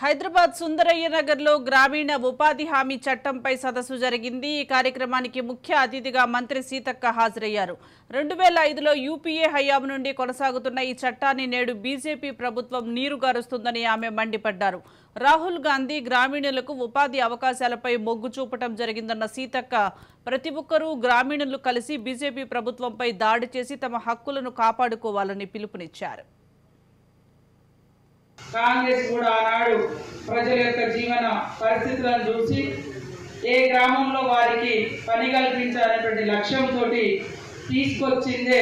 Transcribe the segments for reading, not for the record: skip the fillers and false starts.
హైదరాబాద్ సుందరయ్య నగర్లో గ్రామీణ ఉపాధి హామీ చట్టంపై సదస్సు జరిగింది। ఈ కార్యక్రమానికి ముఖ్య అతిథిగా మంత్రి సీతక్క హాజరయ్యారు। 2005లో యూపీఏ హయాం నుండి కొనసాగుతున్న ఈ చట్టాన్ని నేడు బీజేపీ ప్రభుత్వం నీరుగారుస్తుందని ఆమె మండిపడ్డారు। రాహుల్ గాంధీ గ్రామీణులకు ఉపాధి అవకాశాలపై మొగ్గు చూపటం జరిగిందన్న సీతక్క ప్రతి ఒక్కరూ గ్రామీణులు కలిసి బీజేపీ ప్రభుత్వంపై దాడి చేసి తమ హక్కులను కాపాడుకోవాలని పిలుపునిచ్చారు। కాంగ్రెస్ కూడా ఆనాడు ప్రజల యొక్క జీవన పరిస్థితులను చూసి ఏ గ్రామంలో వారికి పని కల్పించాలనేటువంటి లక్ష్యంతో తీసుకొచ్చిందే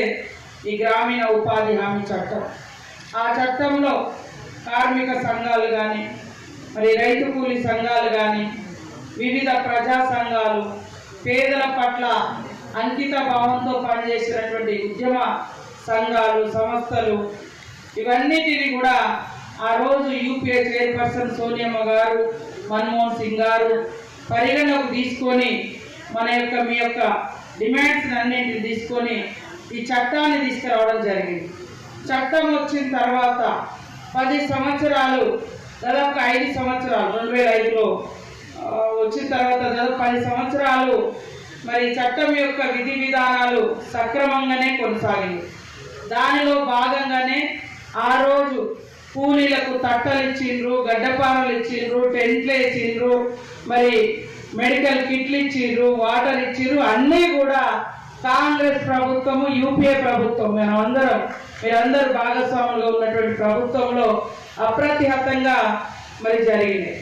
ఈ గ్రామీణ ఉపాధి హామీ చట్టం। ఆ చట్టంలో కార్మిక సంఘాలు కానీ మరి రైతు కూలీ సంఘాలు కానీ వివిధ ప్రజా సంఘాలు పేదల పట్ల అంకిత భావంతో పనిచేసినటువంటి ఉద్యమ సంఘాలు సంస్థలు ఇవన్నిటిని కూడా ఆ రోజు యూపీఏ చైర్పర్సన్ సోనియమ్మ గారు మన్మోహన్ సింగ్ గారు పరిగణలోకి తీసుకొని మీ యొక్క డిమాండ్స్ అన్నింటిని తీసుకొని ఈ చట్టాన్ని తీసుకురావడం జరిగింది। చట్టం వచ్చిన తర్వాత 10 సంవత్సరాలు దాదాపు 5 సంవత్సరాలు 2005లో వచ్చిన తర్వాత దాదాపు 10 సంవత్సరాలు మరి చట్టం యొక్క విధి విధానాలు సక్రమంగానే కొనసాగింది। దానిలో భాగంగానే ఆ రోజు కూలీలకు తట్టలు ఇచ్చిండ్రు, గడ్డపారలు ఇచ్చిండ్రు, టెంట్లు వేసిండ్రు, మరి మెడికల్ కిట్లు ఇచ్చిండ్రు, వాటర్ ఇచ్చిండ్రు, అన్నీ కూడా కాంగ్రెస్ ప్రభుత్వము యూపీఏ ప్రభుత్వం మీరందరూ భాగస్వాములుగా ఉన్నటువంటి ప్రభుత్వంలో అప్రతిహతంగా మరి జరిగినాయి।